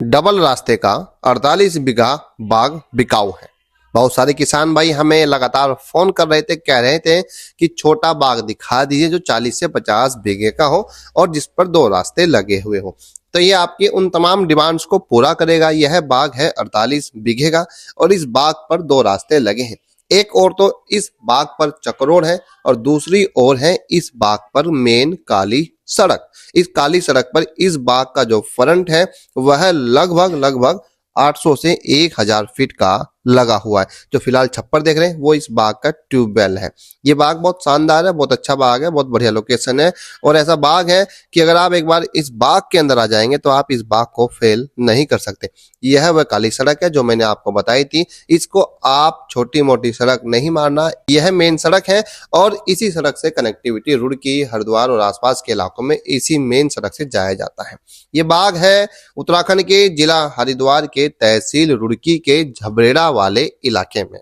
Double रास्ते का 48 बीघा बाग बिकाऊ है। बहुत सारे किसान भाई हमें लगातार फोन कर रहे थे, कह रहे थे कि छोटा बाग दिखा दीजिए जो 40 से 50 बीघे का हो और जिस पर 2 रास्ते लगे हुए हो। तो ये आपकी उन तमाम डिमांड्स को पूरा करेगा। यह बाग है 48 बीघे का और इस बाग पर 2 रास्ते लगे हैं। एक और तो इस बाग पर चक्रोड है और दूसरी ओर है इस बाग पर मेन काली सड़क। इस काली सड़क पर इस बाग का जो फ्रंट है वह लगभग 800 से 1000 फीट का लगा हुआ है। जो फिलहाल छप्पर देख रहे हैं वो इस बाग का ट्यूबवेल है। ये बाग बहुत शानदार है, बहुत अच्छा बाग है, बहुत बढ़िया लोकेशन है और ऐसा बाग है कि अगर आप एक बार इस बाग के अंदर आ जाएंगे तो आप इस बाग को फेल नहीं कर सकते। यह वह काली सड़क है जो मैंने आपको बताई थी। इसको आप छोटी मोटी सड़क नहीं मारना, यह मेन सड़क है और इसी सड़क से कनेक्टिविटी रुड़की, हरिद्वार और आसपास के इलाकों में इसी मेन सड़क से जाया जाता है। ये बाग है उत्तराखंड के जिला हरिद्वार के तहसील रुड़की के झबरेड़ा वाले इलाके में।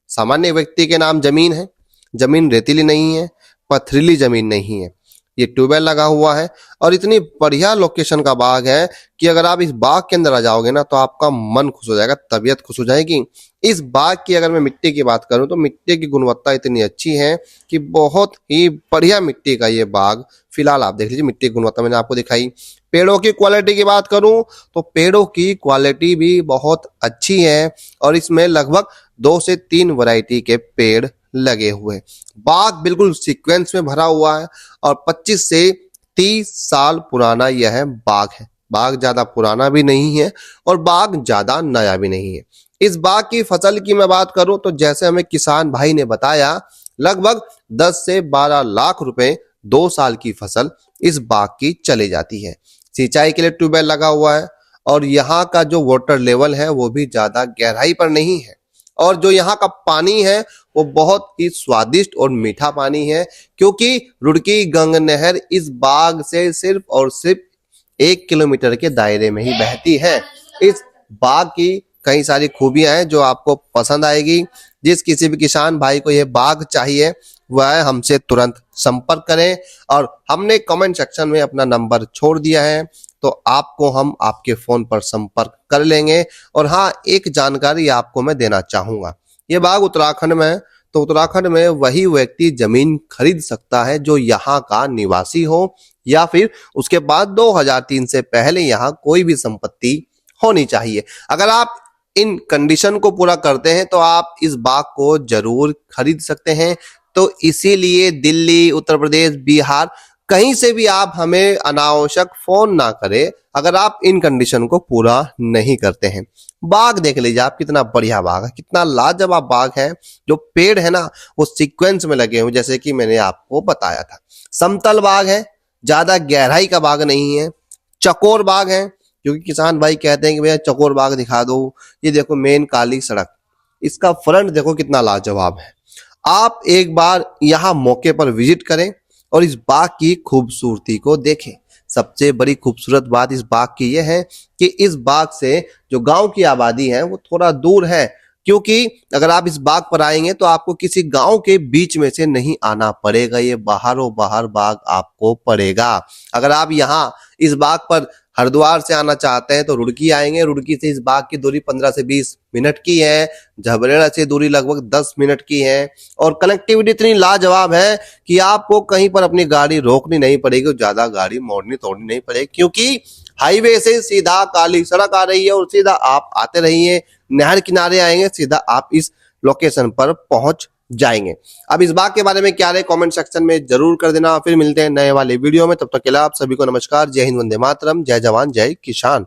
सामान्य व्यक्ति के नाम जमीन है। जमीन रेतीली नहीं है, पथरीली जमीन नहीं है। ये ट्यूबवेल लगा हुआ है और इतनी बढ़िया लोकेशन का बाग है कि अगर आप इस बाग के अंदर आ जाओगे ना तो आपका मन खुश हो जाएगा, तबीयत खुश हो जाएगी। इस बाग की अगर मैं मिट्टी की बात करूं तो मिट्टी की गुणवत्ता इतनी अच्छी है कि बहुत ही बढ़िया मिट्टी का ये बाग। फिलहाल आप देख लीजिए मिट्टी की गुणवत्ता मैंने आपको दिखाई। पेड़ों की क्वालिटी की बात करूं तो पेड़ों की क्वालिटी भी बहुत अच्छी है और इसमें लगभग 2 से 3 वैरायटी के पेड़ लगे हुए। बाग बिल्कुल सीक्वेंस में भरा हुआ है और 25 से 30 साल पुराना यह बाग है। बाग ज्यादा पुराना भी नहीं है और बाग ज्यादा नया भी नहीं है। इस बाग की फसल की मैं बात करूं तो जैसे हमें किसान भाई ने बताया लगभग 10 से 12 लाख रुपए 2 साल की फसल इस बाग की चली जाती है। सिंचाई के लिए ट्यूबवेल लगा हुआ है और यहाँ का जो वाटर लेवल है वो भी ज्यादा गहराई पर नहीं है और जो यहाँ का पानी है वो बहुत ही स्वादिष्ट और मीठा पानी है क्योंकि रुड़की गंग नहर इस बाग से सिर्फ और सिर्फ 1 किलोमीटर के दायरे में ही बहती है। इस बाग की कई सारी खूबियां हैं जो आपको पसंद आएगी। जिस किसी भी किसान भाई को यह बाग चाहिए वह हमसे तुरंत संपर्क करें और हमने कमेंट सेक्शन में अपना नंबर छोड़ दिया है तो आपको हम आपके फोन पर संपर्क कर लेंगे। और हाँ, एक जानकारी आपको मैं देना चाहूंगा, ये बाग उत्तराखंड में है तो उत्तराखंड में वही व्यक्ति जमीन खरीद सकता है जो यहाँ का निवासी हो या फिर उसके बाद 2003 से पहले यहाँ कोई भी संपत्ति होनी चाहिए। अगर आप इन कंडीशन को पूरा करते हैं तो आप इस बाग को जरूर खरीद सकते हैं। तो इसीलिए दिल्ली, उत्तर प्रदेश, बिहार कहीं से भी आप हमें अनावश्यक फोन ना करें अगर आप इन कंडीशन को पूरा नहीं करते हैं। बाग देख लीजिए आप, कितना बढ़िया बाग है, कितना लाजवाब बाग है। जो पेड़ है ना वो सीक्वेंस में लगे हुए जैसे कि मैंने आपको बताया था। समतल बाग है, ज्यादा गहराई का बाग नहीं है। चकोर बाग है क्योंकि किसान भाई कहते हैं कि भैया चकोर बाग दिखा दो। ये देखो मेन काली सड़क, इसका फ्रंट देखो कितना लाजवाब है। आप एक बार यहाँ मौके पर विजिट करें और इस बाग की खूबसूरती को देखें। सबसे बड़ी खूबसूरत बात इस बाग की यह है कि इस बाग से जो गांव की आबादी है वो थोड़ा दूर है क्योंकि अगर आप इस बाग पर आएंगे तो आपको किसी गांव के बीच में से नहीं आना पड़ेगा। ये बाहरों बाहर बाग आपको पड़ेगा। अगर आप यहाँ इस बाग पर हरिद्वार से आना चाहते हैं तो रुड़की आएंगे। रुड़की से इस बाग की दूरी 15 से 20 मिनट की है। झबरेड़ा से दूरी लगभग 10 मिनट की है और कनेक्टिविटी इतनी लाजवाब है कि आपको कहीं पर अपनी गाड़ी रोकनी नहीं पड़ेगी, ज्यादा गाड़ी मोड़नी तोड़नी नहीं पड़ेगी क्योंकि हाईवे से सीधा काली सड़क आ रही है और सीधा आप आते रहिए, नहर किनारे आएंगे, सीधा आप इस लोकेशन पर पहुंच जाएंगे। अब इस बाग के बारे में क्या रहे कमेंट सेक्शन में जरूर कर देना। फिर मिलते हैं नए वाले वीडियो में, तब तक के लिए आप सभी को नमस्कार। जय हिंद, वंदे मातरम, जय जवान जय किसान।